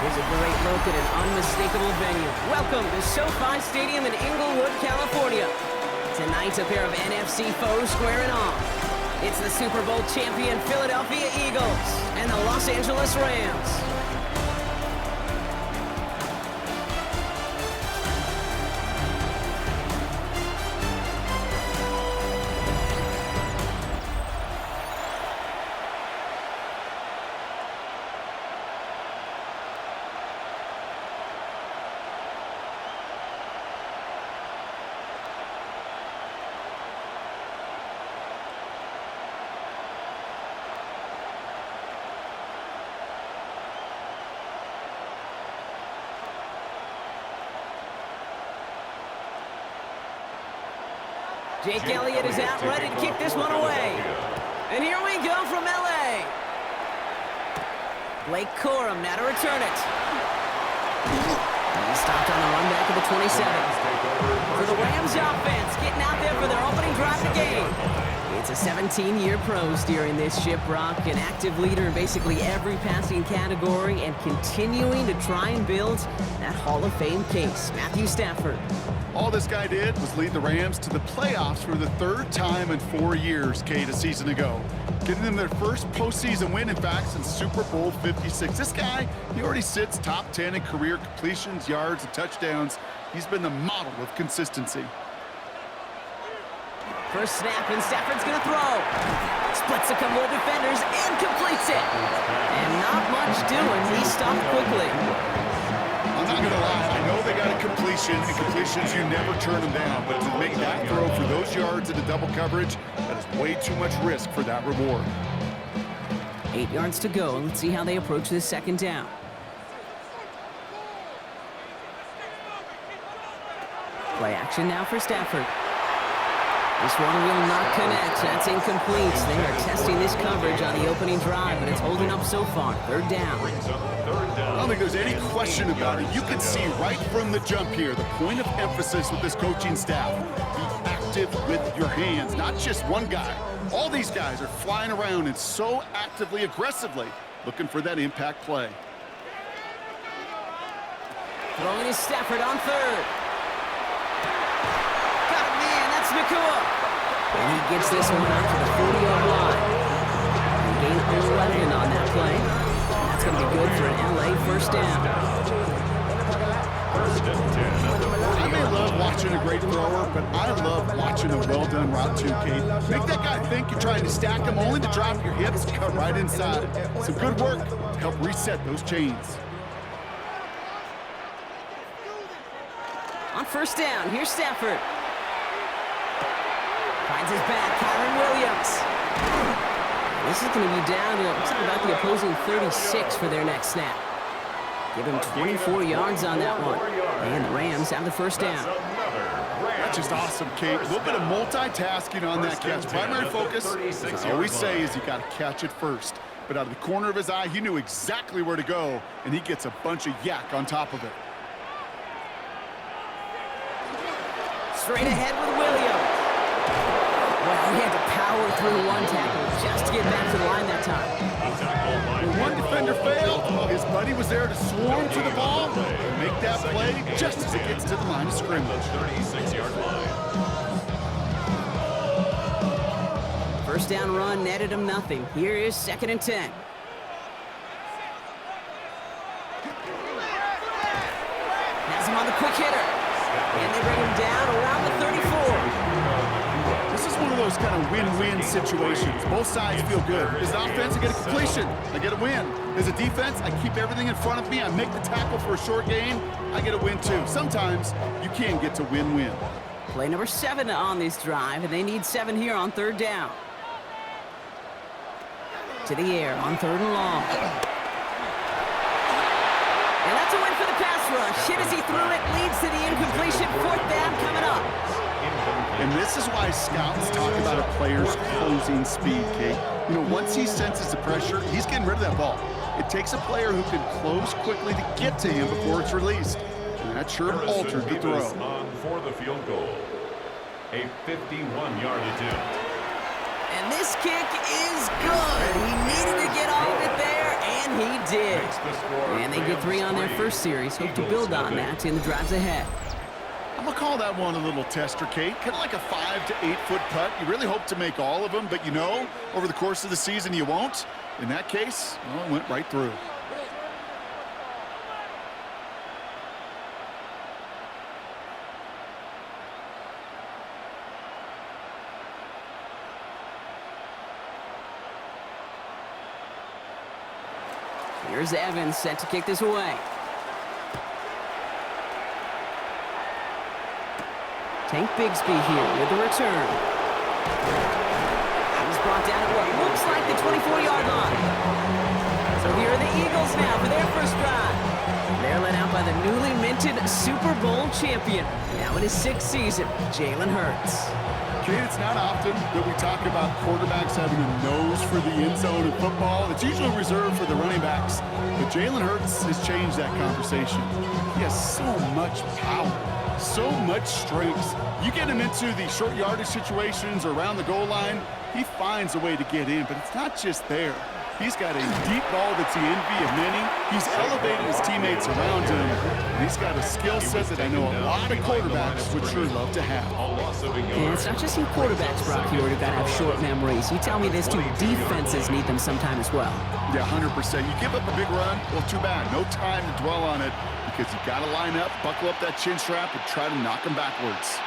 Here's a great look at an unmistakable venue. Welcome to SoFi Stadium in Inglewood, California. Tonight, a pair of NFC foes squaring off. It's the Super Bowl champion Philadelphia Eagles and the Los Angeles Rams. Jake Elliott is out, ready to kick this one away. And here we go from L.A. Blake Corum now to return it. And he stopped on the run back of the 27. For the Rams offense, getting out there for their opening drive of the game. It's a 17-year pro steering this ship, Brock, an active leader in basically every passing category and continuing to try and build that Hall of Fame case. Matthew Stafford. All this guy did was lead the Rams to the playoffs for the third time in 4 years, Kate, a season ago. Getting them their first postseason win, in fact, since Super Bowl 56. This guy, he already sits top 10 in career completions, yards, and touchdowns. He's been the model of consistency. First snap, and Stafford's going to throw. Splits a couple of defenders and completes it. And not much doing. He stopped quickly. I'm not going to lie. I know they got a completion, and completions, you never turn them down. But to make that throw for those yards into double coverage, that is way too much risk for that reward. 8 yards to go. Let's see how they approach this second down. Play action now for Stafford. This one will not connect. That's incomplete. They are testing this coverage on the opening drive, but it's holding up so far. Third down. I don't think there's any question about it. You can see right from the jump here the point of emphasis with this coaching staff. Be active with your hands, not just one guy. All these guys are flying around and so actively, aggressively looking for that impact play. Throwing is Stafford on third. Got a man, that's Nakua. And he gets this one out to the 40-yard line. And gain 11 on that play. That's going to be good for an LA first down. I may love watching a great thrower, but I love watching a well-done route too, Kate. Make that guy think you're trying to stack him only to drop your hips and cut right inside. Some good work to help reset those chains. On first down, here's Stafford. Finds his back, Kyron Williams. This is going to be down to, looks like about the opposing 36 for their next snap. Give him 24 yards on that one. And the Rams have the first down. That's just awesome, Kate. A little bit of multitasking on that catch. Primary focus, as I always say, is you got to catch it first. But out of the corner of his eye, he knew exactly where to go, and he gets a bunch of yak on top of it. Straight ahead with Williams. Well, he had to power through one tackle just to get back to the line that time. When one defender failed, his buddy was there to swarm to the ball and make that play just as it gets to the line of scrimmage. 36-yard line. First down run netted him nothing. Here is 2nd and 10. Has him on the quick hitter. And they bring him down around the 34. This is one of those kind of win-win situations. Both sides feel good. As an offense, I get a completion. I get a win. As a defense, I keep everything in front of me. I make the tackle for a short gain. I get a win, too. Sometimes you can get to win-win. Play number 7 on this drive, and they need 7 here on third down. To the air on 3rd and long. And that's a win for the pass rush. Hit as he threw it, leads to the incompletion. 4th down coming up. And this is why scouts talk about a player's closing speed, Kate. You know, once he senses the pressure, he's getting rid of that ball. It takes a player who can close quickly to get to him before it's released. And that sure altered the throw. On for the field goal. A 51-yard attempt. And this kick is good. He needed to get all of it there, And he did. Makes the score And they get 3 on their first series. Hope to build on that in the drives ahead. I'm going to call that one a little tester, Kate. Kind of like a 5 to 8 foot putt. You really hope to make all of them, but you know, over the course of the season, you won't. In that case, well, it went right through. Here's Evans set to kick this away. Tank Bigsby here with the return. He's brought down at what looks like the 24-yard line. So here are the Eagles now for their first drive. They're led out by the newly minted Super Bowl champion. Now in his 6th season, Jalen Hurts. Kate, it's not often that we talk about quarterbacks having a nose for the end zone in football. It's usually reserved for the running backs. But Jalen Hurts has changed that conversation. He has so much power, so much strength. You get him into the short yardage situations or around the goal line, he finds a way to get in, but it's not just there. He's got a deep ball that's the envy of many. He's elevated his teammates around him, and he's got a skill set that I know a lot of quarterbacks would sure love to have. And it's not just you quarterbacks, Brock, here who got to have short memories. You tell me this too, defenses need them sometime as well. Yeah, 100%. You give up a big run, well, too bad. No time to dwell on it because you got to line up, buckle up that chin strap, and try to knock him backwards.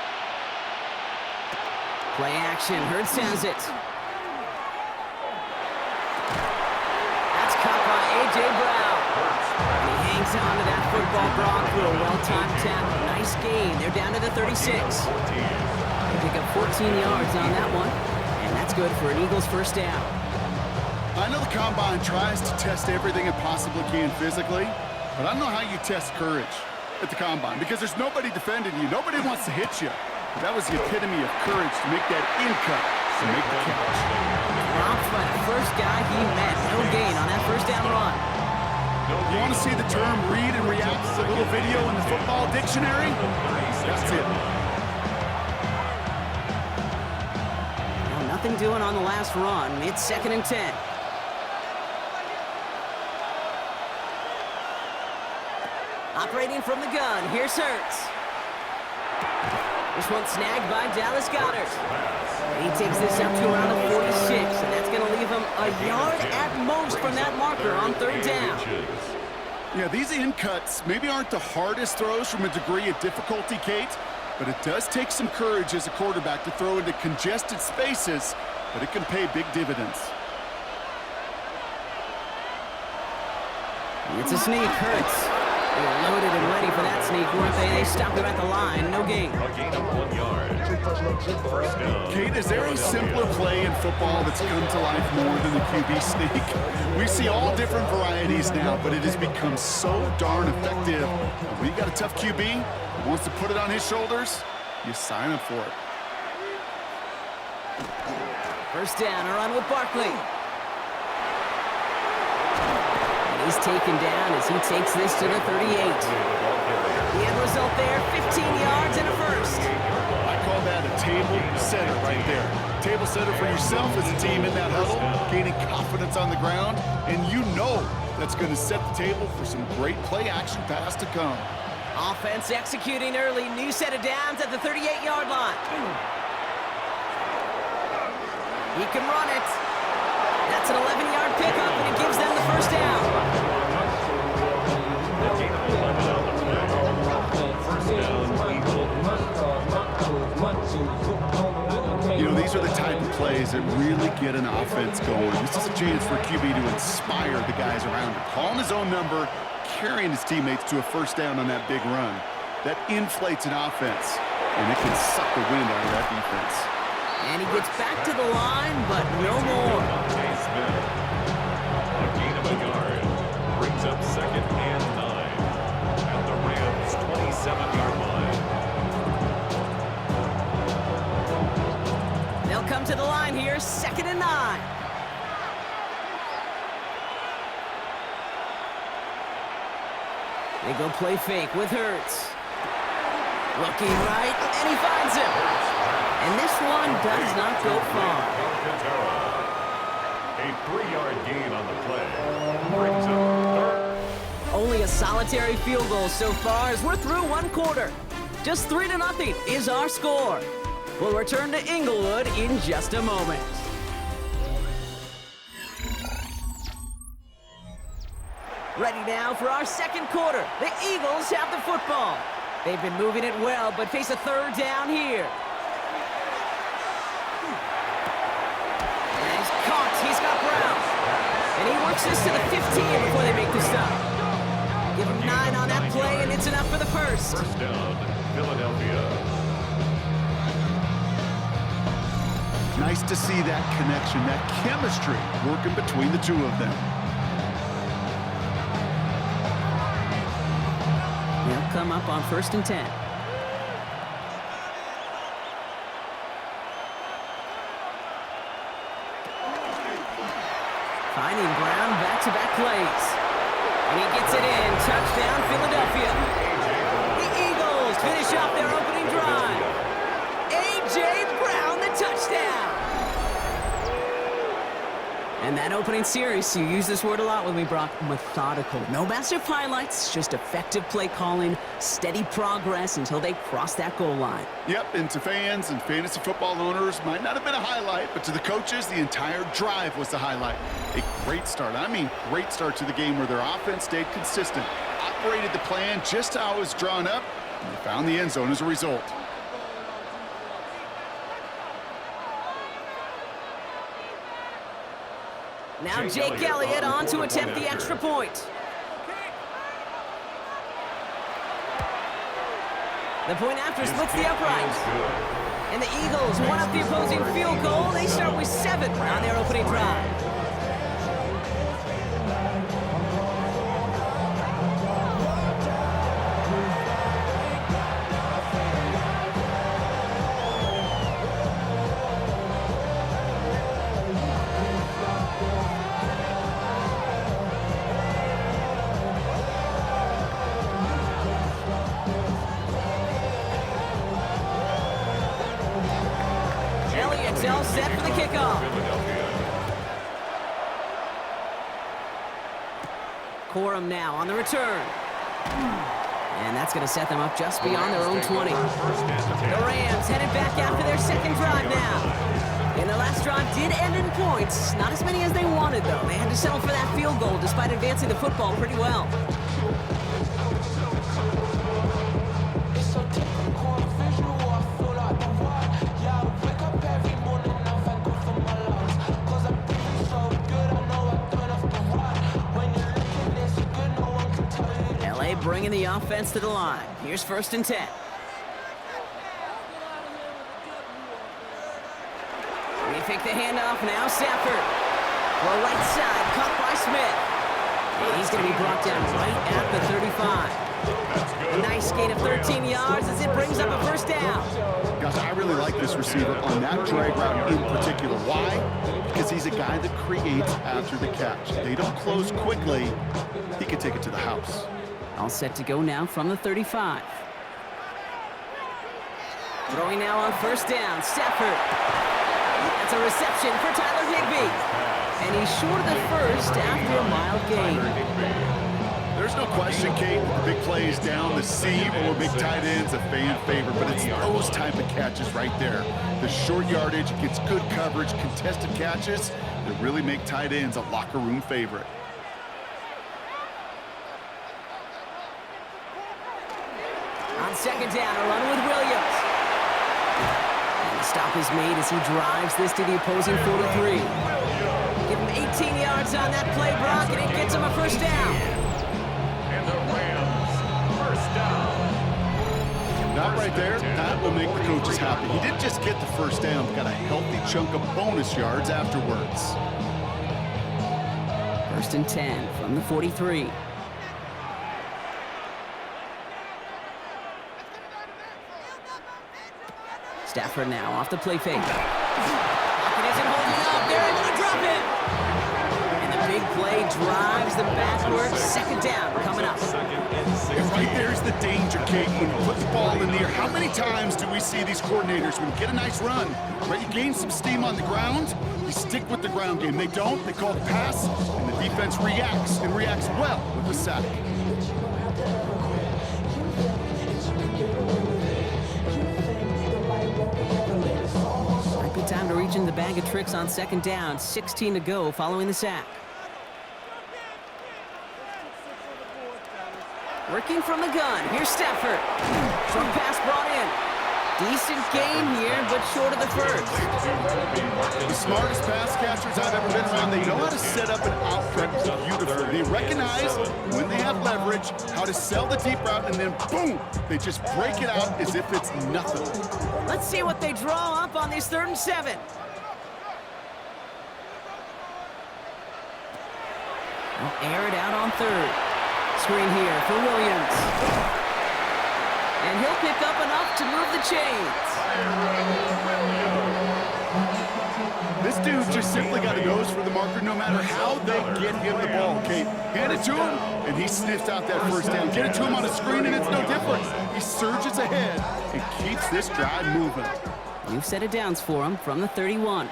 Play action. Hurts has it. That's caught by A.J. Brown. And he hangs on to that football, Brock, with a well-timed tackle. Nice gain. They're down to the 36. They pick up 14 yards on that one. And that's good for an Eagles first down. I know the Combine tries to test everything it possibly can physically, but I don't know how you test courage at the Combine because there's nobody defending you. Nobody wants to hit you. But that was the epitome of courage to make that in-cut, to make the catch. Dropped by the first guy he met. No gain on that first down run. You want to see the term read and react as a little video in the football dictionary? That's it. Well, nothing doing on the last run. It's 2nd and 10. Operating from the gun, here's Hurts. This one snagged by Dallas Goedert. He takes this up to around the 46, and that's going to leave him a yard at most from that marker on 3rd down. Yeah, these in-cuts maybe aren't the hardest throws from a degree of difficulty, Kate, but it does take some courage as a quarterback to throw into congested spaces, but it can pay big dividends. It's a sneak, Hurts. They were loaded and ready for that sneak, weren't they? They stopped him at the line. No gain. A gain of 1 yard. First down. Kate, is there a simpler play in football that's come to life more than the QB sneak? We see all different varieties now, but it has become so darn effective. When you got a tough QB who wants to put it on his shoulders, you sign up for it. First down, a run with Barkley. He's taken down as he takes this to the 38. The end result there, 15 yards and a first. I call that a table setter right there. Table setter for yourself as a team in that huddle, gaining confidence on the ground, and you know that's going to set the table for some great play-action pass to come. Offense executing early. New set of downs at the 38-yard line. He can run it. That's an 11-yard pickup, and it gives them the first down. You know, these are the type of plays that really get an offense going. This is a chance for QB to inspire the guys around him. Calling his own number, carrying his teammates to a first down on that big run. That inflates an offense, and it can suck the wind out of that defense. And he gets back to the line, but no more. A gain of a yard brings up 2nd and 9 at the Rams' 27-yard line. They'll come to the line here, 2nd and 9. They go play fake with Hurts. Looking right, and he finds him. And this one does not go far. A 3-yard gain on the play. Brings up third. Only a solitary field goal so far as we're through one quarter. Just 3-0 is our score. We'll return to Inglewood in just a moment. Ready now for our second quarter. The Eagles have the football. They've been moving it well, but face a third down here. And he's caught. He's got Brown. And he works this to the 15 before they make the stop. Give him 9 on that play, and it's enough for the first. First down, Philadelphia. Nice to see that connection, that chemistry working between the two of them. They'll come up on 1st and 10. Finding Brown, back-to-back plays. And he gets it in. Touchdown, Philadelphia. The Eagles finish off their opening drive. A.J. Brown, the touchdown. And that opening series, you use this word a lot with me, Brock, methodical. No massive highlights, just effective play calling, steady progress until they cross that goal line. Yep, and to fans and fantasy football owners, might not have been a highlight, but to the coaches, the entire drive was the highlight. A great start. I mean, great start to the game where their offense stayed consistent, operated the plan just how it was drawn up, and they found the end zone as a result. Now Jake Elliott on to attempt the extra point. The point after splits the uprights. And the Eagles one up the opposing field goal. They start with 7 on their opening drive. All set for the kickoff. Corum now on the return. And that's going to set them up just beyond their own 20. The Rams headed back after their second drive now. And their last drive did end in points. Not as many as they wanted, though. They had to settle for that field goal despite advancing the football pretty well. Bringing the offense to the line. Here's 1st and 10. We take the handoff now. Stafford. Well, right side, caught by Smith. And he's going to be brought down right at the 35. A nice gain of 13 yards as it brings up a first down. Gosh, I really like this receiver on that drag route in particular. Why? Because he's a guy that creates after the catch. They don't close quickly. He can take it to the house. All set to go now from the 35. Throwing now on 1st down. Stafford. That's a reception for Tyler Higbee. And he's short of the first after a mild gain. There's no question, Kate, the big plays down the seam or big tight ends a fan favorite, but it's those type of catches right there. The short yardage gets good coverage, contested catches that really make tight ends a locker room favorite. On 2nd down, a run with Williams. And the stop is made as he drives this to the opposing 43. Give him 18 yards on that play, Brock, and it gets him a first down. And the Rams, first down. That right there, that will make the coaches happy. He didn't just get the first down, but got a healthy chunk of bonus yards afterwards. 1st and 10 from the 43. Stafford now off the play fake. Pocket isn't holding up. They're able to drop it. And the big play drives them backwards. 2nd down coming up. And right there's the danger, Kate, when you put the ball in the air. How many times do we see these coordinators, when you get a nice run, right, you gain some steam on the ground, you stick with the ground game. They don't, they call the pass, and the defense reacts, and reacts well with the sack. Might be time to reach in the bag of tricks on second down. 16 to go following the sack. Working from the gun. Here's Stafford. Short pass brought in. Decent gain here, but short of the first. The smartest pass catchers I've ever been around, they know how to set up an out route beautifully. They recognize when they have leverage, how to sell the deep route, and then boom, they just break it out as if it's nothing. Let's see what they draw up on this 3rd and 7. They'll air it out on 3rd. Screen here for Williams. And he'll pick up enough to move the chains. This dude just simply got a nose for the marker no matter how they get him the ball, Kate. Hand it to him, and he sniffs out that first down. Get it to him on a screen, and it's no different. He surges ahead and keeps this drive moving. New set of downs for him from the 31.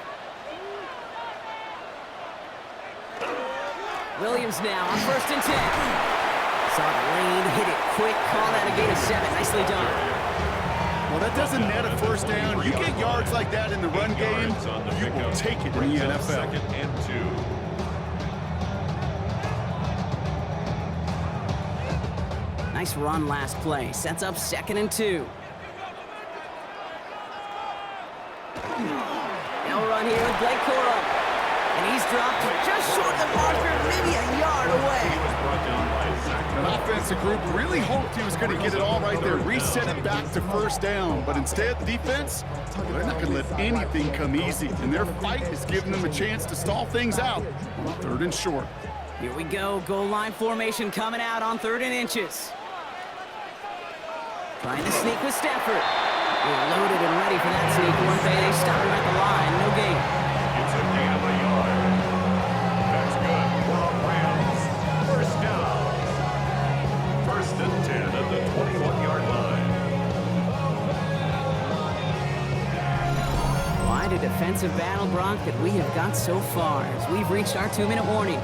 Williams now on 1st and 10. Saw the lane, hit it quick, call that a gain of 7. Nicely done. Well, that doesn't net a first down. You get yards like that in the run game, you will take it in the NFL. 2nd and 2. Nice run last play. Sets up 2nd and 2. They'll run here with Blake Corum. And he's dropped just short of the marker, maybe a yard away. An offensive group really hoped he was going to get it all right there, reset it back to first down. But instead, the defense, they're not going to let anything come easy. And their fight is giving them a chance to stall things out on 3rd and short. Here we go. Goal line formation coming out on 3rd and inches. Trying to sneak with Stafford. They're loaded and ready for that sneak. One day they stop him at the line. No gain. It's a gain of a yard. That's good for the Rams. First down. 1st and 10 at the 21-yard line. Quite a defensive battle, Brock, that we have got so far as we've reached our 2-minute warning.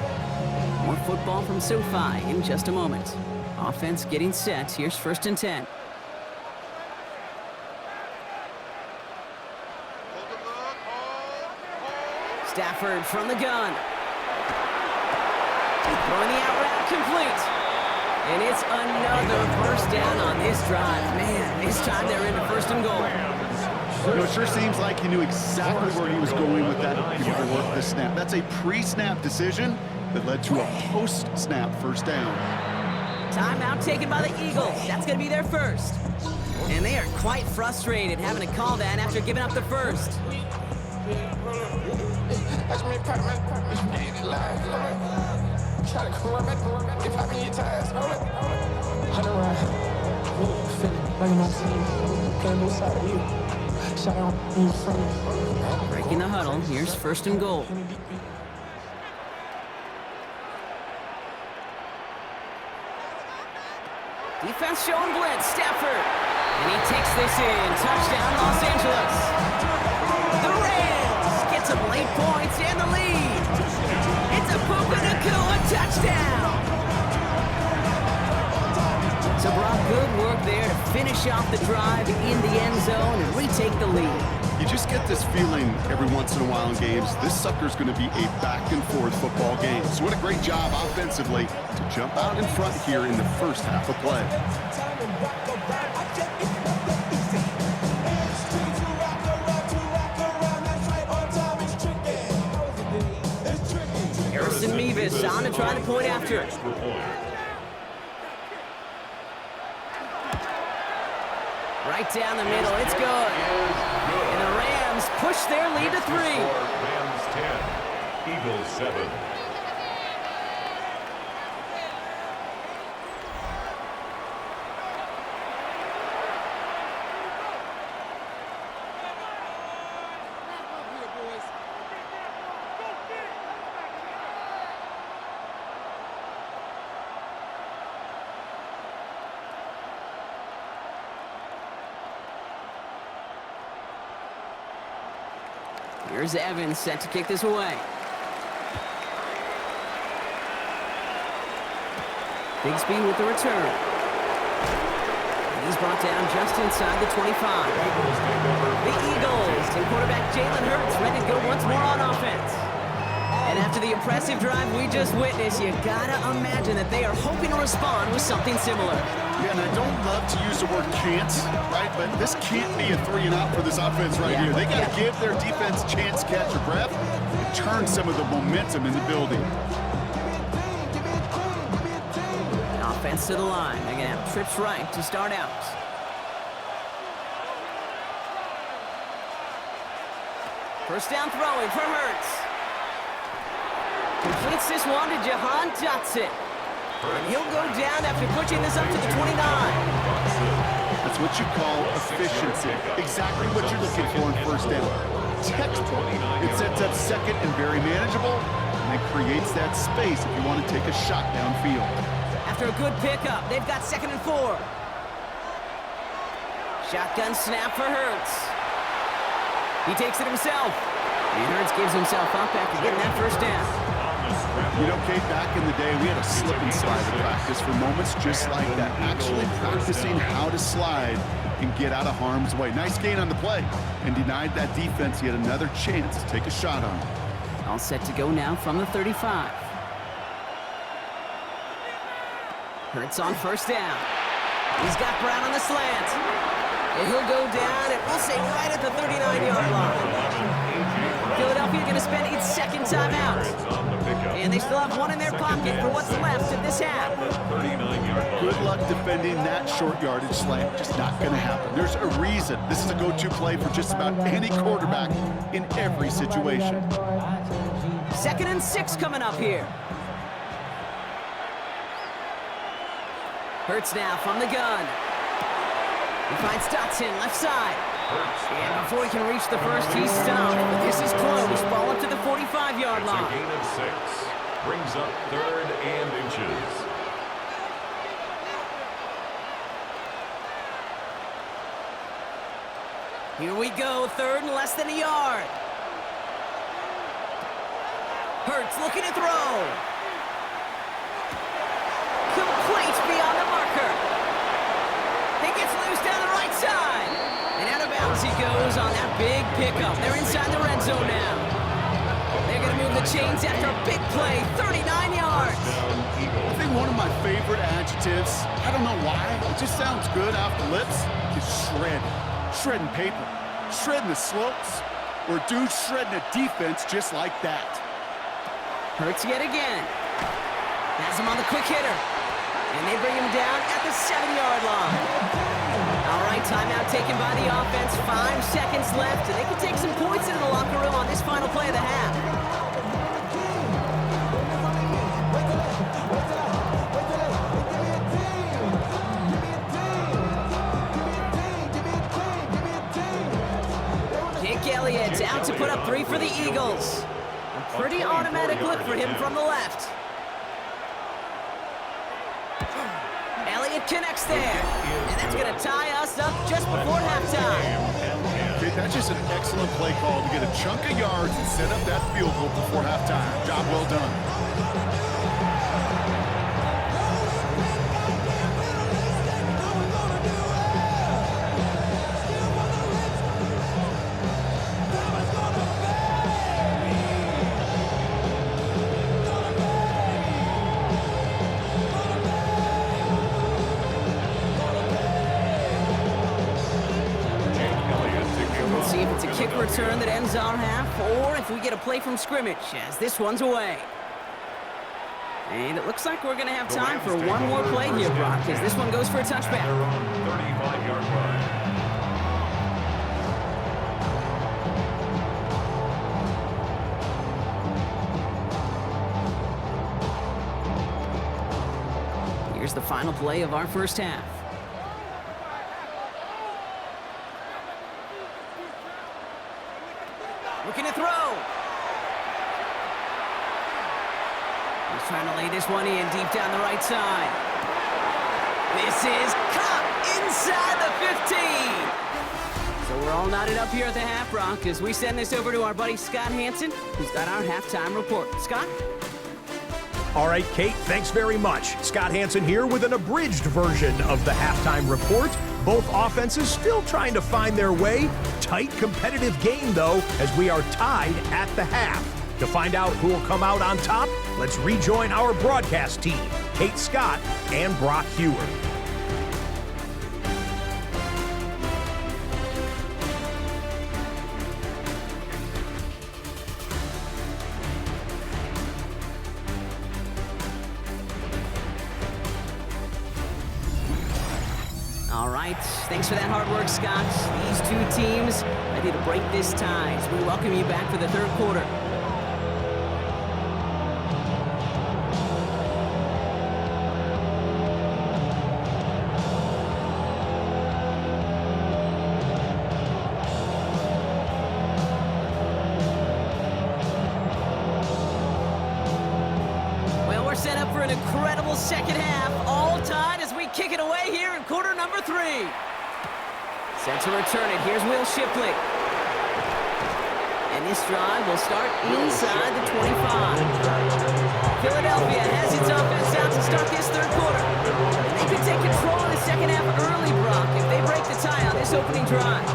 More football from SoFi in just a moment. Offense getting set. Here's 1st and 10. Stafford from the gun. Throwing the out route complete. And it's another first down on this drive. Man, this time they're into 1st and goal. You know, it sure seems like he knew exactly where he was going with that before the snap. That's a pre-snap decision that led to a post-snap first down. Timeout taken by the Eagles. That's going to be their first. And they are quite frustrated having to call that after giving up the first. Breaking the huddle. Here's 1st and goal. Defense showing blitz. Stafford. And he takes this in. Touchdown, Los Angeles. The Rams get some late points and the lead. It's a Puka Nacua touchdown. So Brock, good work there to finish off the drive in the end zone and retake the lead. You just get this feeling every once in a while in games, this sucker's going to be a back-and-forth football game. So what a great job offensively to jump out in front here in the first half of play. Harrison Mevis on to try the point after. Right down the middle, it's good. And the Rams push their lead to 3. Rams 10, Eagles 7. Here's Evans set to kick this away. Bigsby with the return. He's brought down just inside the 25. The Eagles and quarterback Jalen Hurts ready to go once more on offense. And after the impressive drive we just witnessed, you gotta imagine that they are hoping to respond with something similar. Yeah, and I don't love to use the word can't, right? But this can't be a 3-and-out for this offense right here. They got to give their defense a chance to catch their breath and turn some of the momentum in the building. Offense to the line. They're going to have trips right to start out. First down throwing for Hurts. Completes this one to Jahan Dotson. And he'll go down after pushing this up to the 29. That's what you call efficiency. Exactly what you're looking for in first down. Textbook. It sets up second and very manageable, and it creates that space if you want to take a shot downfield. After a good pickup, they've got 2nd and 4. Shotgun snap for Hurts. He takes it himself. And Hurts gives himself up after getting that first down. You know, Kate, back in the day, we had a slip and slide practice for moments just like that. Actually practicing how to slide and get out of harm's way. Nice gain on the play and denied that defense yet another chance to take a shot on it. All set to go now from the 35. Hurts on first down. He's got Brown on the slant. And he'll go down, and we'll say right at the 39-yard line. Philadelphia going to spend its second timeout. And they still have one in their pocket for what's left of this half. Good luck defending that short yardage slant. Just not going to happen. There's a reason. This is a go-to play for just about any quarterback in every situation. 2nd and 6 coming up here. Hurts now from the gun. He finds Dotson left side. And before he can reach the first, he's stopped. But this is close. Ball up to the 45-yard line. It's a gain of 6. Brings up 3rd and inches. Here we go. 3rd and less than a yard. Hurts looking to throw. Complete beyond the marker. He gets loose down the right side. And out of bounds he goes on that big pickup. They're inside the red zone now. They're going to move the chains after a big play. 39 yards. I think one of my favorite adjectives, I don't know why, it just sounds good off the lips, is shred. Shredding paper. Shredding the slopes. Or dude shredding a defense just like that. Hurts yet again. Has him on the quick hitter. And they bring him down at the 7-yard line. All right, timeout taken by the offense. 5 seconds left, and they can take some points into the locker room on this final play of the half. Jake Elliott's out to put up 3 for the Eagles. A pretty automatic look for him from the left. Elliott connects there, and that's going to tie us up just before halftime. Okay, that's just an excellent play call to get a chunk of yards and set up that field goal before halftime. Job well done. Kick return that ends our half, or if we get a play from scrimmage, as this one's away. And it looks like we're going to have time for one more play here, Brock, as this one goes for a touchback. 35-yard line. Here's the final play of our first half. Looking to throw. He's trying to lay this one in deep down the right side. This is caught inside the 15. So we're all knotted up here at the half, Brock, as we send this over to our buddy Scott Hansen, who's got our halftime report. Scott? All right, Kate, thanks very much. Scott Hansen here with an abridged version of the halftime report. Both offenses still trying to find their way. Tight, competitive game, though, as we are tied at the half. To find out who will come out on top, let's rejoin our broadcast team, Kate Scott and Brock Hewer. All right, thanks for that hard work, Scott. These two teams ready to break this tie as we welcome you back for the third quarter. Well, we're set up for an incredible second half, all tied as we kick it away here in quarter number 3. Set to return it. Here's Will Shipley. And this drive will start inside the 25. Philadelphia has its offense out to start this third quarter. And they could take control of the second half early, Brock, if they break the tie on this opening drive.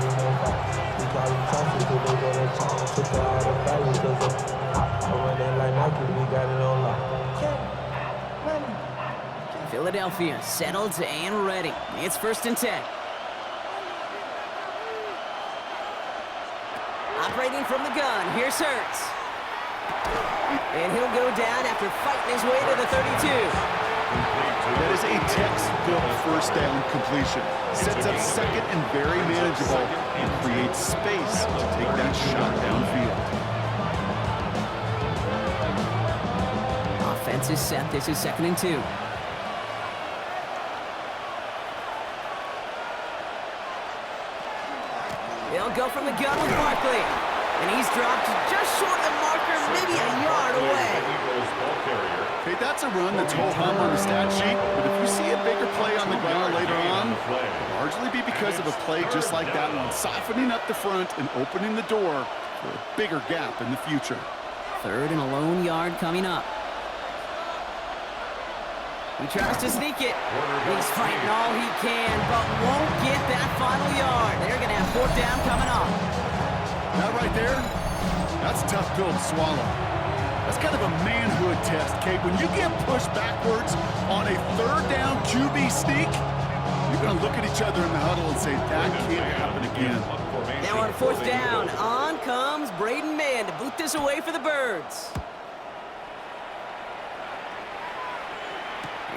Philadelphia settled and ready. It's 1st and 10. Operating from the gun, here's Hurts. And he'll go down after fighting his way to the 32. That is a textbook first down completion. Sets up second and very manageable and creates space to take that shot downfield. Offense is set. This is 2nd and 2. They'll go from the gun with Barkley. And he's dropped just short of the marker, maybe a yard away. Hey, that's a run that's ho-hum on the stat sheet, but if you see a bigger play on the ground later on, it'll largely be because of a play just like that one, softening up the front and opening the door for a bigger gap in the future. 3rd and a lone yard coming up. He tries to sneak it. He's fighting all he can, but won't get that final yard. They're going to have 4th down coming up. That right there, that's a tough pill to swallow. That's kind of a manhood test, Kate. When you get pushed backwards on a 3rd down QB sneak, you're going to look at each other in the huddle and say, that can't happen again. Now on 4th down, on comes Braden Mann to boot this away for the Birds.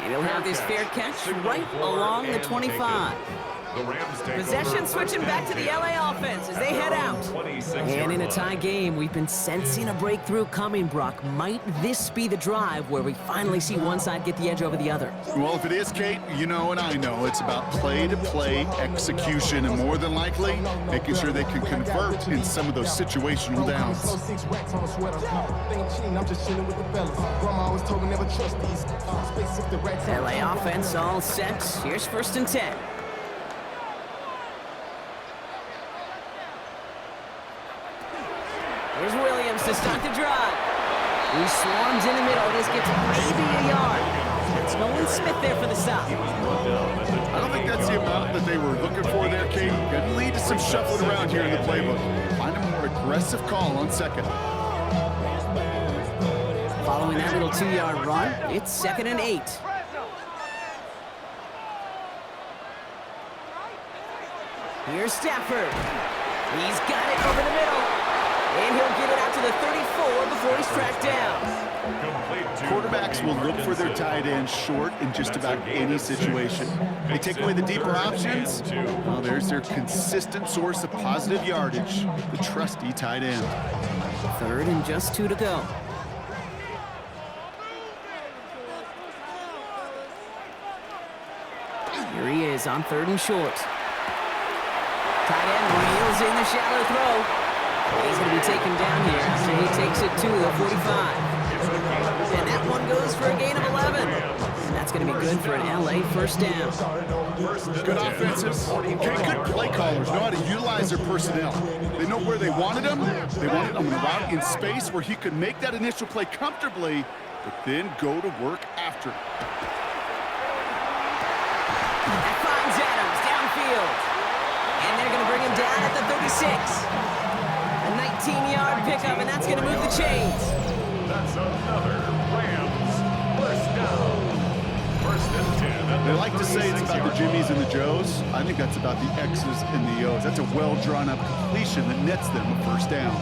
And he'll have this fair catch right along the 25. Possession switching back to the LA offense as they head out. And in a tie game, we've been sensing a breakthrough coming, Brock. Might this be the drive where we finally see one side get the edge over the other? Well, if it is, Kate, you know and I know it's about play-to-play execution and more than likely making sure they can convert in some of those situational downs. LA offense all set. Here's 1st and 10. Here's Williams to start the drive. He swarms in the middle. This gets maybe a yard. It's Nolan Smith there for the stop. I don't think that's the amount that they were looking for there, Kate. Could lead to some shuffling around here in the playbook. Find a more aggressive call on 2nd. Following that little 2-yard run, it's 2nd and 8. Here's Stafford. He's got it over the middle. And he'll get it out to the 34 before he's tracked down. Quarterbacks will look for their tight end short in just about any situation. They take away the deeper options. Well, there's their consistent source of positive yardage, the trusty tight end. 3rd and just 2 to go. Here he is on 3rd and short. Tight end reels in the shallow throw. He's going to be taken down here after he takes it to the 45. And that one goes for a gain of 11. That's going to be good for an LA first down. Good offenses. Okay, good play callers know how to utilize their personnel. They know where they wanted him. They wanted him out in space where he could make that initial play comfortably, but then go to work after. That finds Adams downfield. And they're going to bring him down at the 36. A 19-yard pickup, and that's going to move the chains. That's another Rams first down. First and 10. They like to say it's about the Jimmies and the Joes. I think that's about the X's and the O's. That's a well-drawn-up completion that nets them a first down.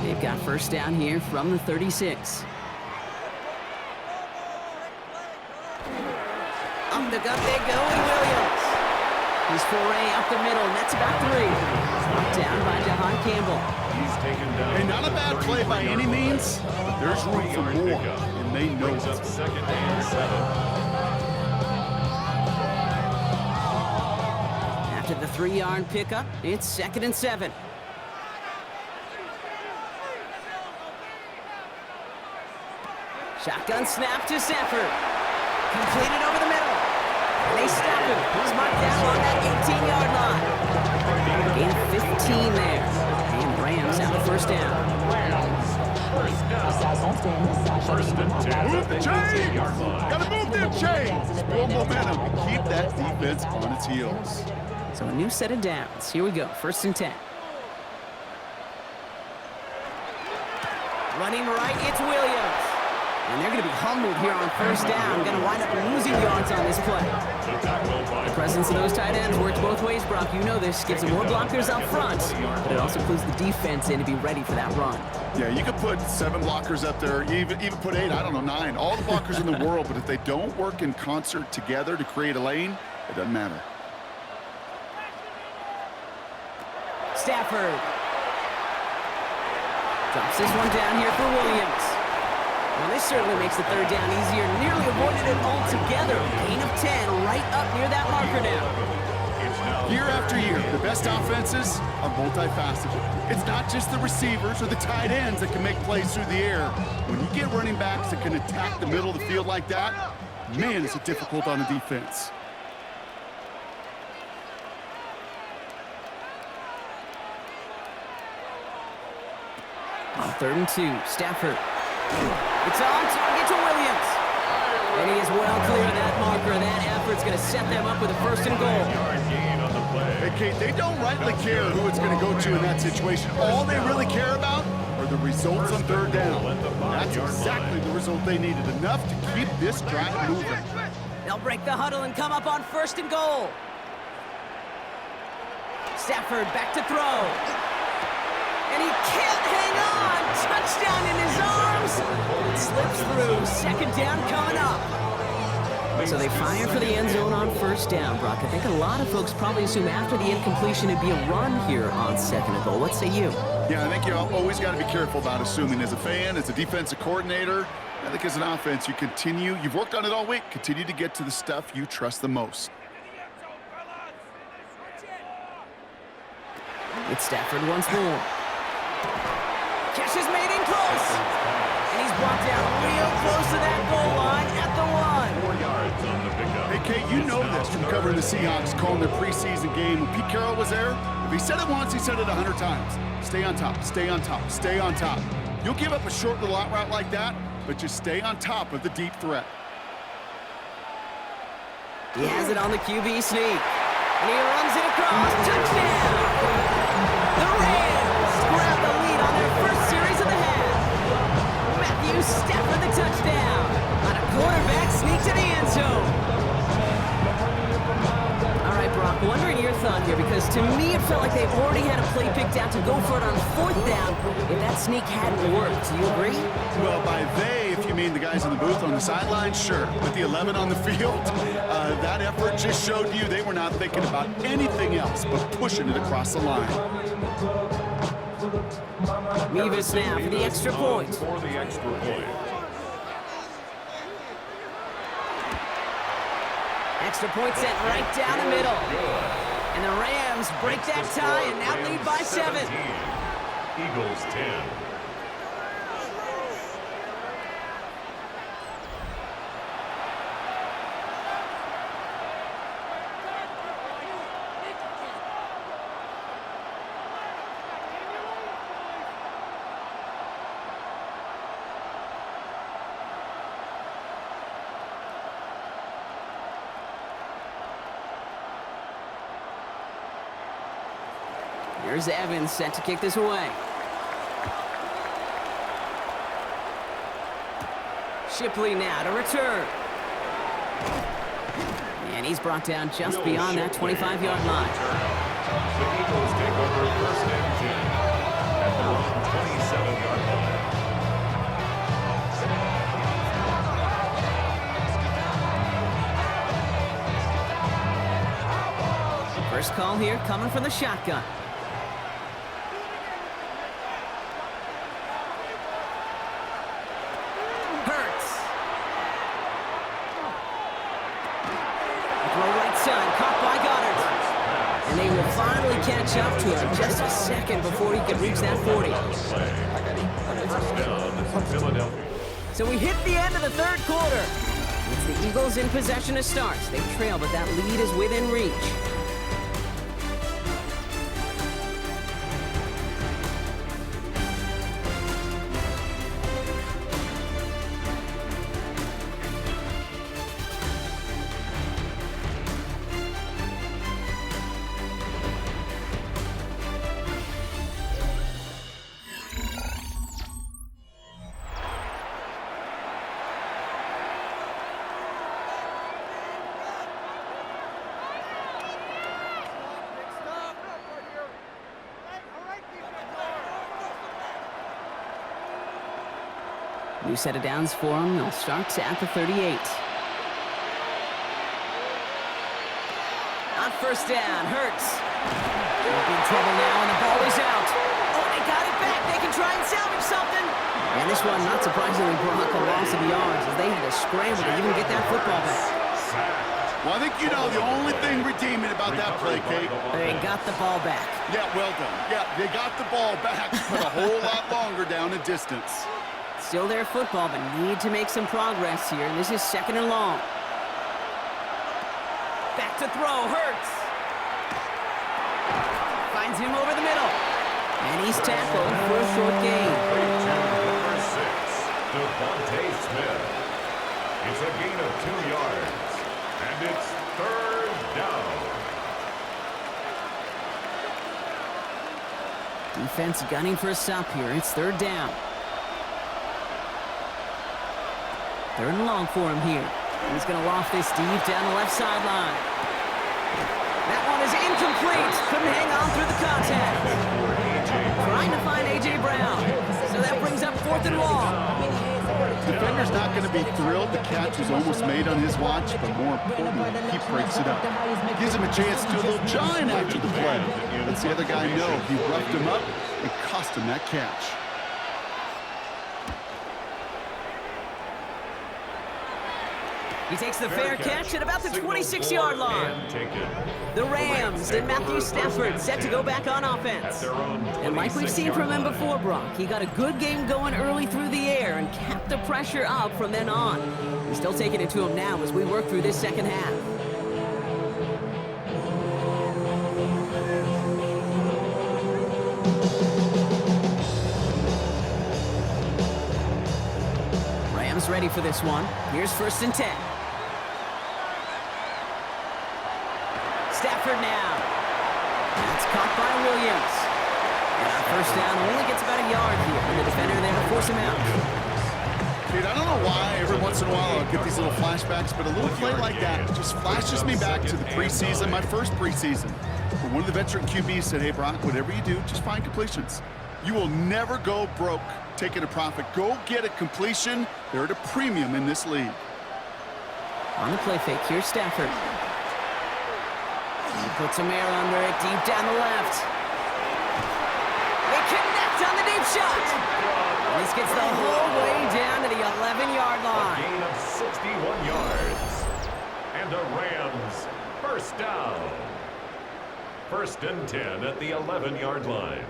They've got first down here from the 36. Up the gut they go, and Williams. His foray up the middle, and that's about 3. Brought down by DeHaan Campbell. He's taken down. Hey, not a bad play by any means, but there's room for more, and they know Brings up it. second and 7. After the 3-yard pickup, it's second and 7. Shotgun snap to Stafford. Completed over the middle. And they stop him. He's marked down on that 18-yard line. Gain of 15 there. And Rams have the first down. First down. First and 10. Move the chains! Gotta move them chains! Build momentum and keep that defense on its heels. So a new set of downs. Here we go. First and 10. Running right, it's Williams. And they're going to be humbled here on first down. Going to wind up losing yards on this play. The presence of those tight ends works both ways, Brock. You know this. Gives them more blockers up front, but it also clues the defense in to be ready for that run. Yeah, you could put 7 blockers up there, even put 8, I don't know, 9. All the blockers in the world, but if they don't work in concert together to create a lane, it doesn't matter. Stafford. Drops this one down here for Williams. Well, this certainly makes the third down easier. Nearly avoided it altogether. Gain of 10 right up near that marker now. Year after year, the best offenses are multifaceted. It's not just the receivers or the tight ends that can make plays through the air. When you get running backs that can attack the middle of the field like that, man, is it difficult on the defense. On 3rd and 2, Stafford. It's on target to Williams. And he is well clear of that marker. That effort's going to set them up with a first and goal. Hey, Kate, they don't rightly care who it's going to go to in that situation. All they really care about are the results on 3rd down. That's exactly the result they needed. Enough to keep this drive moving. They'll break the huddle and come up on first and goal. Stafford back to throw. And he can't hang on. Touchdown in his arms. It slips through. Second down coming up. So they fire for the end zone on first down, Brock. I think a lot of folks probably assume after the incompletion it'd be a run here on second and goal. What say you? Yeah, I think you always got to be careful about assuming. As a fan, as a defensive coordinator, I think as an offense, you've worked on it all week, continue to get to the stuff you trust the most. It's Stafford once more. Catch is made in close. And he's brought down real close to that goal line at the 1. 4 yards on the pickup. Hey, Kate, you know this from covering the Seahawks, calling their preseason game. When Pete Carroll was there, if he said it once, he said it 100 times. Stay on top, stay on top, stay on top. You'll give up a short little out route like that, but just stay on top of the deep threat. He has it on the QB sneak. And he runs it across. Touchdown! The Rams grab the lead on their first series of the half. Matthew Stafford the touchdown on a quarterback sneak to the end zone. All right, Brock, wondering your thought here, because to me it felt like they already had a play picked out to go for it on 4th down if that sneak hadn't worked. Do you agree? Well, by they, if you mean the guys in the booth on the sideline, sure. With the 11 on the field, that effort just showed you they were not thinking about anything else but pushing it across the line. Mevis now for the extra point. For the extra point. Extra point sent right down the middle. And the Rams break that tie and now lead by 7. Eagles 10. Here's Evans set to kick this away. Shipley now to return. And he's brought down just beyond that 25-yard line. The Eagles take over first and 10 at their own 27-yard line. First call here coming from the shotgun. Hurts. Throw right side, caught by Goddard. And they will finally catch up to him just a second before he can reach that 40. First down, Philadelphia. So we hit the end of the third quarter. It's the Eagles in possession to start. They trail, but that lead is within reach. New set of downs for them. They'll start at the 38. On first down, Hurts. In big trouble now, and the ball is out. Oh, they got it back. They can try and salvage something. And this one, not surprisingly, brought a loss of yards as they had to scramble to even get that football back. Well, I think you know the only thing redeeming about that play, Kate. They got the ball back. Yeah, well done. Yeah, they got the ball back, but a whole lot longer down in distance. Still their football, but need to make some progress here. This is second and long. Back to throw, Hurts. Finds him over the middle. And he's tackled for a short gain. Number 6, Devontae Smith. It's a gain of 2 yards. And it's third down. Defense gunning for a stop here. It's third down. Third and long for him here. He's going to loft this deep down the left sideline. That one is incomplete. Couldn't hang on through the contact. Trying to find A.J. Brown. So that brings up fourth and long. The defender's not going to be thrilled the catch was almost made on his watch, but more importantly, he breaks it up. Gives him a chance to do a little giant after the play. Lets the other guy know he roughed him up and cost him that catch. He takes the fair catch at about the 26-yard line. The Rams and Matthew Stafford set to go back on offense. And like we've seen from him before, Brock, he got a good game going early through the air and kept the pressure up from then on. He's still taking it to him now as we work through this second half. Rams ready for this one. Here's first and 10. Stafford now. That's caught by Williams. And on first down, only gets about a yard here. And the defender there to force him out. Dude, I don't know why every once in a while I'll get these little flashbacks, but a little play like that just flashes me back to the preseason, my first preseason. Where one of the veteran QBs said, hey, Brock, whatever you do, just find completions. You will never go broke taking a profit. Go get a completion. They're at a premium in this league. On the play fake, here's Stafford. He puts some air under it, deep down the left. They connect on the deep shot. And this gets the whole way down to the 11-yard line. Gain of 61 yards. And the Rams first down. First and 10 at the 11-yard line.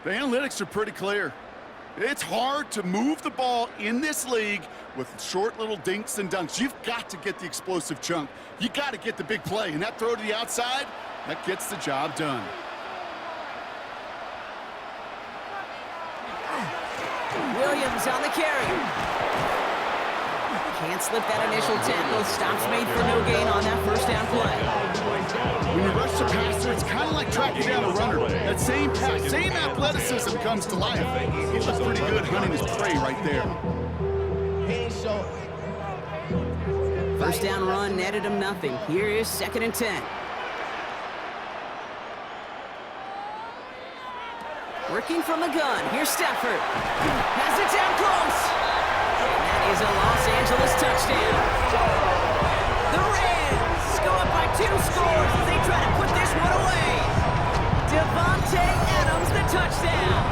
The analytics are pretty clear. It's hard to move the ball in this league with short little dinks and dunks. You've got to get the explosive chunk. You got to get the big play. And that throw to the outside, that gets the job done. Williams on the carry. Can't slip that initial tackle. Stops made for no gain on that first down play. When you rush the passer, it's kind of like tracking down a runner. That same pass, same athleticism comes to life. He looks pretty good hunting his prey right there. First down run netted him nothing. Here is 2nd and 10. Working from the gun. Here's Stafford. Has it down close. And that is a Los Angeles touchdown. The Rams go up by 2 scores as they try to put this one away. Devontae Adams, the touchdown.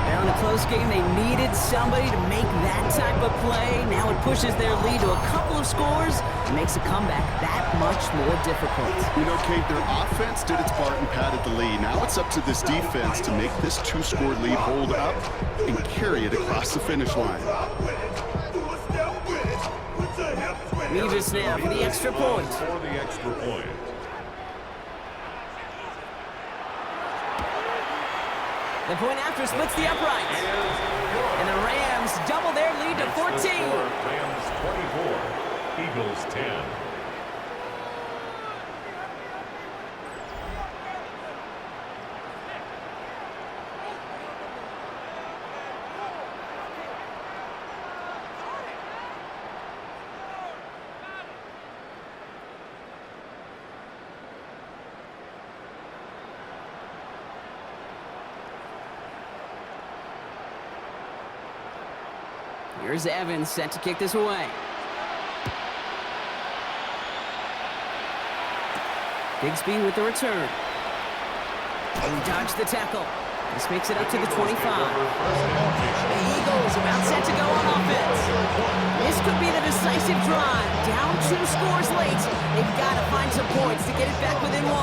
Now in a close game, they needed somebody to make that type of play. Now it pushes their lead to a couple of scores and makes a comeback that much more difficult. You know, Kate, their offense did its part and padded the lead. Now it's up to this defense to make this 2-score lead hold up and carry it across the finish line. Revis now for the extra point. For the extra point. The point after splits the uprights. And the Rams double their lead to 14. Rams 24, Eagles 10. Here's Evans set to kick this away. Bigsby with the return. And dodged the tackle. This makes it up to the 25. The Eagles about set to go on offense. This could be the decisive drive. Down 2 scores late. They've got to find some points to get it back within 1.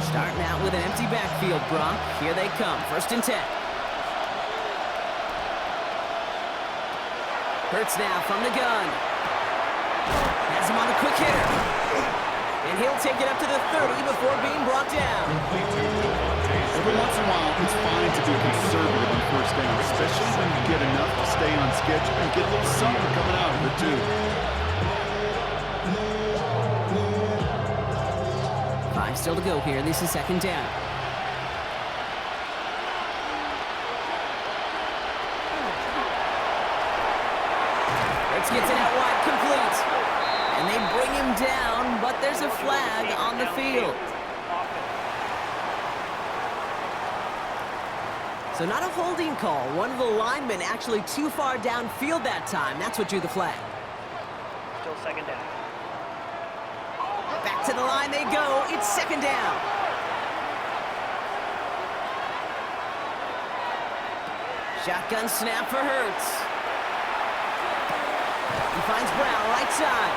Starting out with an empty backfield, Brock. Here they come. 1st and 10. Hurts now from the gun. Has him on the quick hitter. And he'll take it up to the 30 before being brought down. Every once in a while, it's fine to be conservative on 1st down, especially when you get enough to stay on schedule and get a little something coming out of it, too. 5 still to go here. This is 2nd down. Hurts gets it out wide, complete. And they bring him down, but there's a flag on the field. So not a holding call. One of the linemen actually too far downfield that time. That's what drew the flag. Still 2nd down. Back to the line they go. It's 2nd down. Shotgun snap for Hurts. He finds Brown right side.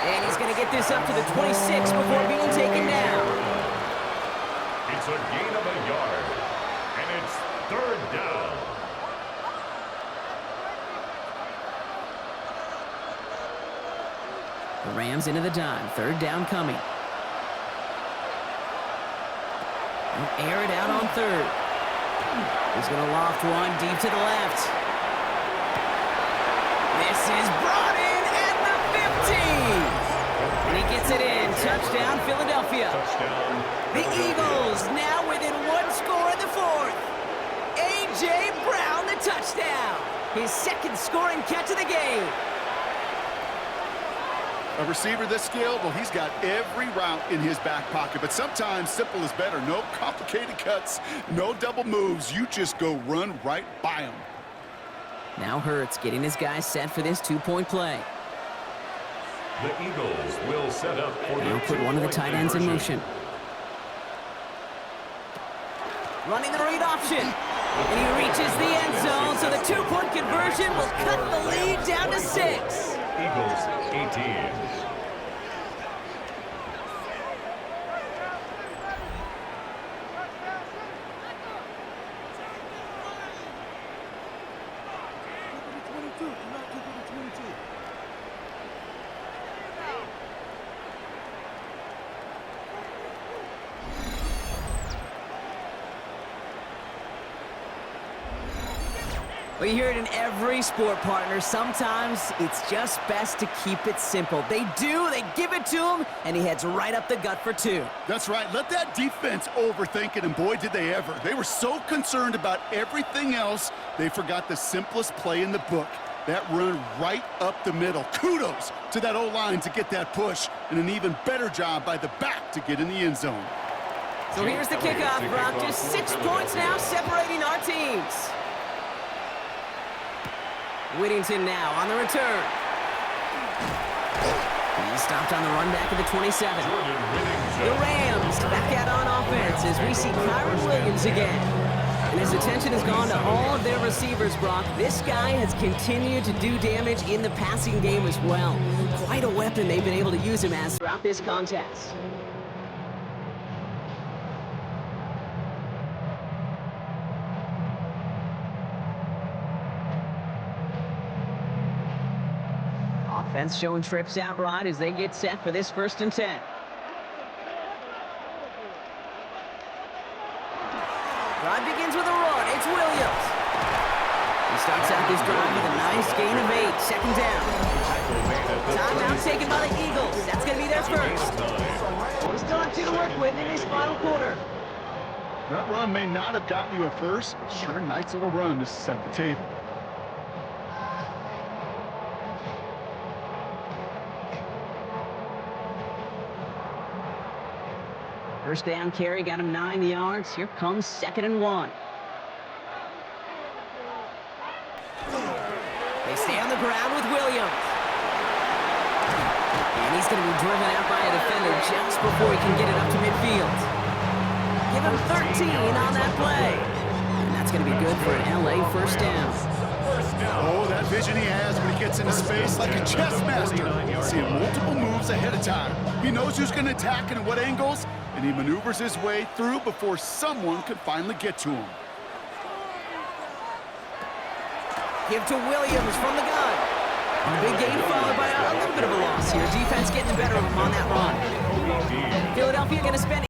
And he's going to get this up to the 26 before being taken down. It's a gain of a yard. And it's 3rd down. The Rams into the dime. 3rd down coming. They'll air it out on 3rd. He's going to loft one deep to the left. This is brought in at the 15. And he gets it in. Touchdown, Philadelphia. Touchdown. The Eagles now within 1 score in the 4th. A.J. Brown, the touchdown. His 2nd scoring catch of the game. A receiver this skilled, well, he's got every route in his back pocket, but sometimes simple is better. No complicated cuts, no double moves. You just go run right by him. Now Hurts getting his guys set for this 2-point play. The Eagles will set up for They'll put one of the tight ends in motion. Running the read option. And he reaches the end zone, so the 2-point conversion will cut the lead down to 6. Eagles 18. Well, you hear it in every sport, partner. Sometimes it's just best to keep it simple. They give it to him, and he heads right up the gut for 2. That's right. Let that defense overthink it, and boy, did they ever. They were so concerned about everything else, they forgot the simplest play in the book. That run right up the middle. Kudos to that O-line to get that push, and an even better job by the back to get in the end zone. So here's the kickoff, Brock. Just 6 points now separating our teams. Whittington now on the return. He's stopped on the run back at the 27. The Rams back out on offense as we see Kyron Williams again. And his attention has gone to all of their receivers, Brock. This guy has continued to do damage in the passing game as well. Quite a weapon they've been able to use him as throughout this contest. Offense showing trips out right as they get set for this 1st and 10. Drive begins with a run. It's Williams. He starts out this drive with a nice gain of 8. 2nd down. Timeout taken by the Eagles. That's going to be their first. We still have 2 to work with in this final quarter. That run may not have gotten you a first. Sure, nice little run to set the table. First down carry got him 9 yards. Here comes 2nd and 1. They stay on the ground with Williams. And he's going to be driven out by a defender just before he can get it up to midfield. Give him 13 on that play. And that's going to be good for an LA first down. Oh, that vision he has when he gets into space like a chess master. Seeing multiple moves ahead of time. He knows who's going to attack and at what angles, and he maneuvers his way through before someone could finally get to him. Give to Williams from the gun. And a big gain followed by a little bit of a loss here. Defense getting the better of him on that run. Philadelphia going to spend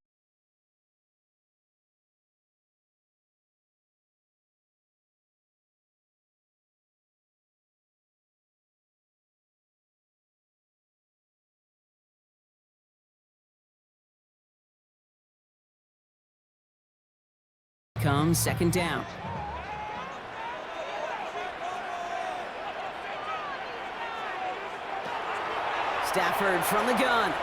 comes 2nd down. Stafford from the gun.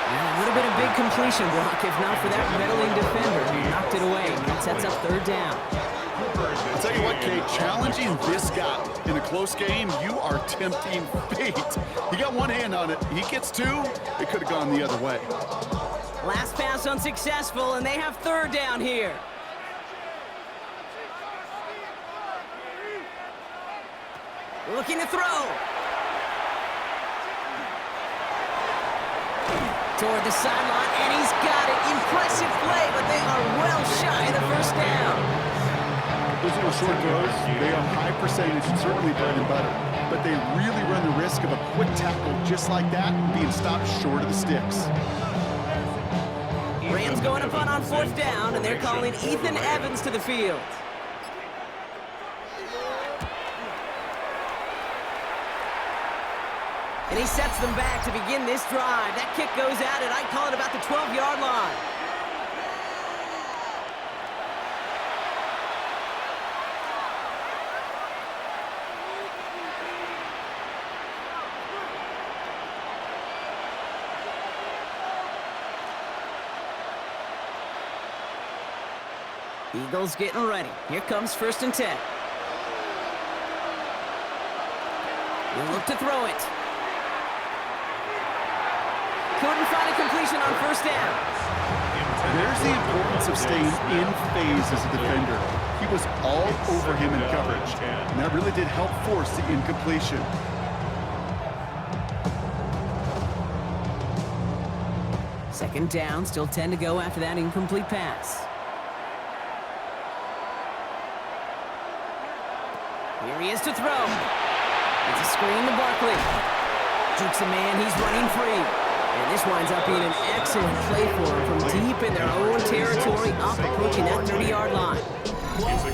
And a little bit of big completion, Brock, if not for that meddling defender who knocked it away. That sets up 3rd down. I'll tell you what, Kate, challenging this guy in a close game, you are tempting fate. He got one hand on it. He gets 2. It could have gone the other way. Last pass unsuccessful, and they have 3rd down here. Looking to throw. Toward the sideline, and he's got it. Impressive play, but they are well shy of the 1st down. Those little short throws, they are high percentage, certainly bread and butter. But they really run the risk of a quick tackle just like that being stopped short of the sticks. Rams going up on 4th down, and they're calling Ethan Evans to the field. And he sets them back to begin this drive. That kick goes at it. I'd call it about the 12-yard line. Eagles getting ready. Here comes 1st and 10. We'll look to throw it. Couldn't find a completion on 1st down. There's the importance of staying in phase as a defender. He was all over him in coverage, and that really did help force the incompletion. Second down, still 10 to go after that incomplete pass. Here he is to throw. It's a screen to Barkley. Jukes a man, he's running free. And this winds up being an excellent play for him from deep in their own territory, up approaching that 30-yard line.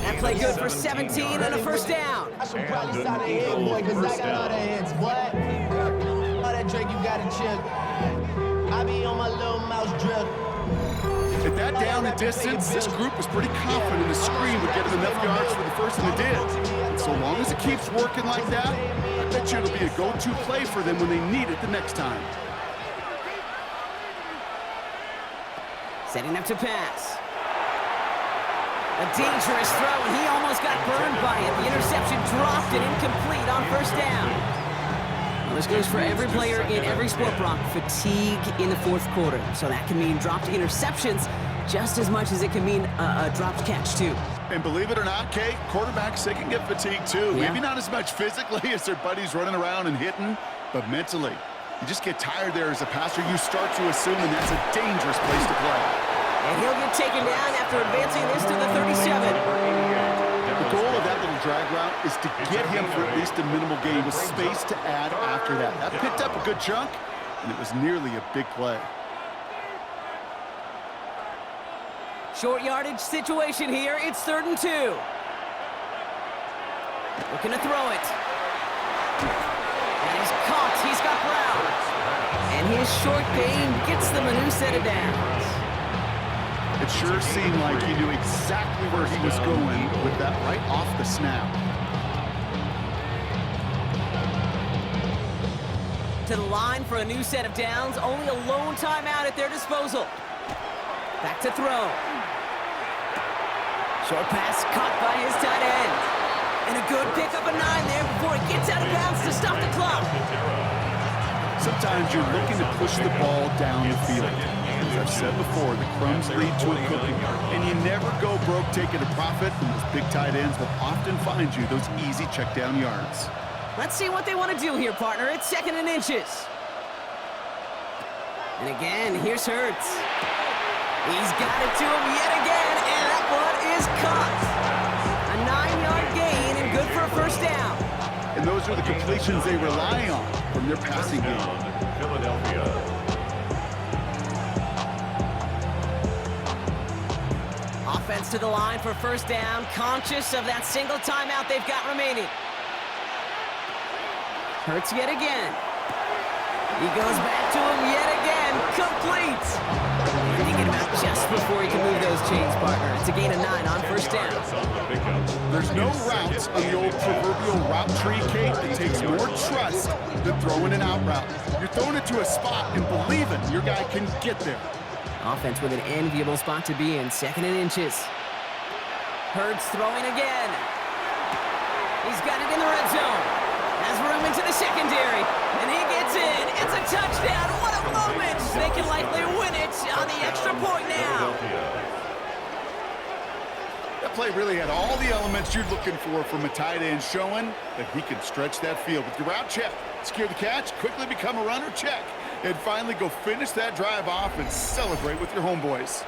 That play good for 17 and a first down. I should probably start a head, boy, because I got all the heads, boy. All that drink you got to chill. I be on my little mouse drip. At that down and distance, this group was pretty confident the screen would get them enough yards for the first, and it did. And so long as it keeps working like that, I bet you it'll be a go-to play for them when they need it the next time. Setting up to pass. A dangerous throw, and he almost got burned by it. The interception dropped and incomplete on first down. Well, this goes for every player in every sport, Brock. Fatigue in the fourth quarter. So that can mean dropped interceptions just as much as it can mean a dropped catch, too. And believe it or not, Kate, quarterbacks, they can get fatigued, too. Yeah. Maybe not as much physically as their buddies running around and hitting, but mentally. You just get tired there as a passer. You start to assume, and that's a dangerous place to play. And he'll get taken down after advancing this to the 37. The goal of that little drag route is to get him for at least a minimal gain with space to add after that. That picked up a good chunk, and it was nearly a big play. Short yardage situation here. It's 3rd and 2. Looking to throw it. And he's caught. He's got Brown. And his short gain gets them a new set of downs. It sure seemed like he knew exactly where he was going with that right off the snap. To the line for a new set of downs. Only a lone timeout at their disposal. Back to throw. Short pass caught by his tight end. And a good pickup of 9 there before it gets out of bounds to stop the clock. Sometimes you're looking to push the ball down the field. As I've said before, the crumbs lead to a cookie. And you never go broke taking a profit, and those big tight ends will often find you those easy check down yards. Let's see what they want to do here, partner. It's 2nd and inches. And again, here's Hurts. He's got it to him yet again, and that one is caught. A 9-yard gain and good for a first down. And those are the completions they rely on from their passing game. Philadelphia. Offense to the line for first down, conscious of that single timeout they've got remaining. Hurts yet again. He goes back to him yet again, complete. Thinking about just before he can move those chains, partner. It's a gain of 9 on first down. There's no routes on the old proverbial route tree, Kate. It takes more trust than throwing an out route. You're throwing it to a spot and believing your guy can get there. Offense with an enviable spot to be in, 2nd and inches. Hurts throwing again. He's got it in the red zone. Has room into the secondary, and he gets in. It's a touchdown. What a moment! They can likely win it on the extra point now. That play really had all the elements you're looking for from a tight end, showing that he can stretch that field with your route check. Secure the catch, quickly become a runner, check. And finally go finish that drive off and celebrate with your homeboys.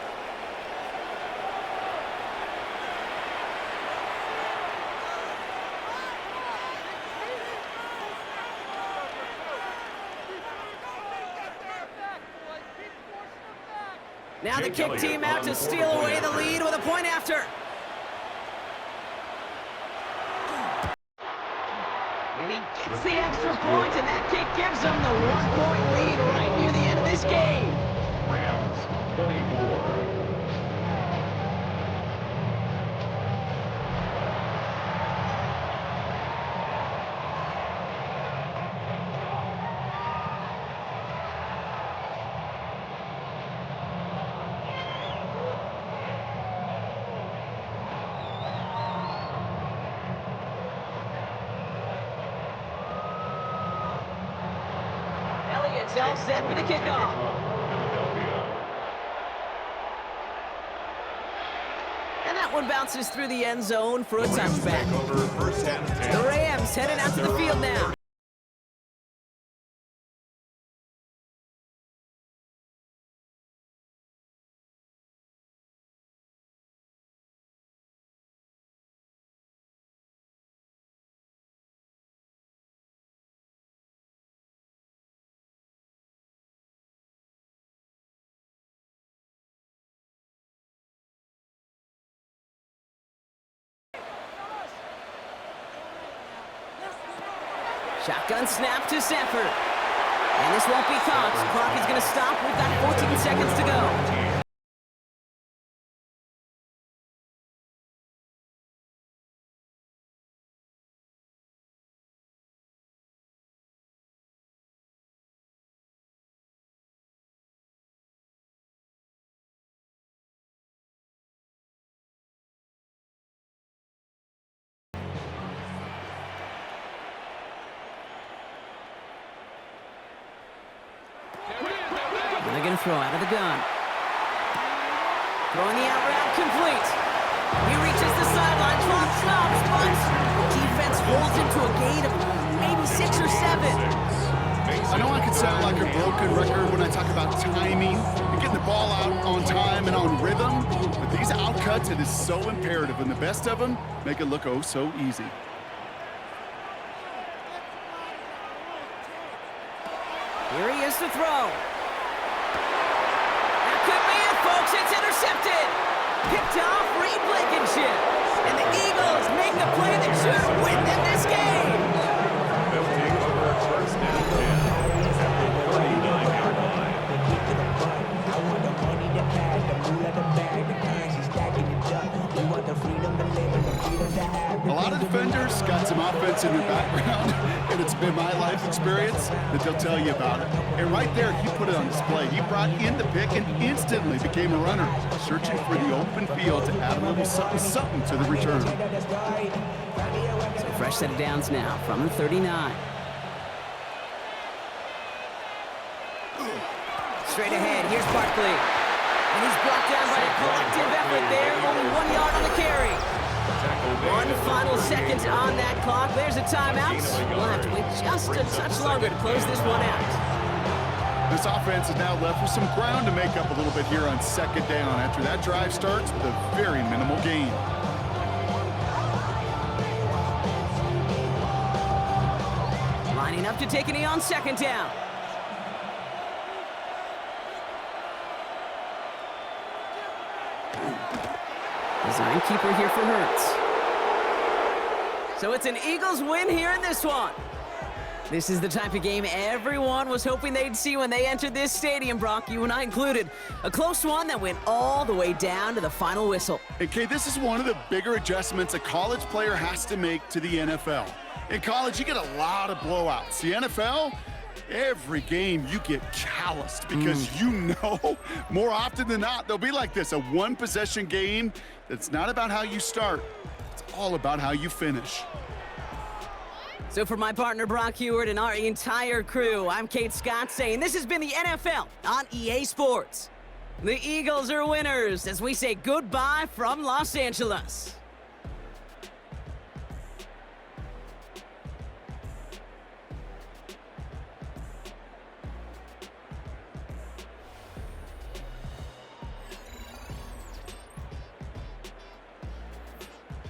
Now the kick team out to steal away the lead with a point after. And he gets the extra point, and that kick gives them the 1-point lead right near the end of this game. Rams 24. Elliott's all set for the kickoff. And that one bounces through the end zone for a touchback. The Rams heading out to the field now. Shotgun snap to Sanford. And this won't be caught. Clock is going to stop. We've got 14 seconds to go. They're going to throw out of the gun. Throwing the out route complete. He reaches the sideline, clock stops, but the defense holds him to a gain of maybe 6 or 7. I know I can sound like a broken record when I talk about timing and getting the ball out on time and on rhythm, but these outcuts, it is so imperative, and the best of them make it look oh so easy. Here he is to throw. That could be it, folks. It's intercepted. Picked off Reed Blankenship. And the Eagles make the play that should win them this game. They'll take over at first down 10 at the 39-yard line. A lot of defenders got some offense in their background, and it's been my life experience that they'll tell you about it. And right there, he put it on display. He brought in the pick and instantly became a runner, searching for the open field to add a little something to the return. So fresh set of downs now from the 39. Straight ahead, here's Barkley. And he's brought down by a collective effort there, only 1 yard on the carry. One final second on that clock. There's a timeout. We'll have to wait just a touch longer to close this one out. This offense is now left with some ground to make up a little bit here on second down after that drive starts with a very minimal gain. Lining up to take a knee on second down. Design keeper here for Hurts. So it's an Eagles win here in this one. This is the type of game everyone was hoping they'd see when they entered this stadium, Brock, you and I included. A close one that went all the way down to the final whistle. Okay, this is one of the bigger adjustments a college player has to make to the NFL. In college, you get a lot of blowouts. The NFL, every game you get calloused because you know more often than not they'll be like this, a one-possession game that's not about how you start. It's all about how you finish. So for my partner Brock Heward and our entire crew, I'm Kate Scott saying this has been the NFL on EA Sports. The Eagles are winners as we say goodbye from Los Angeles.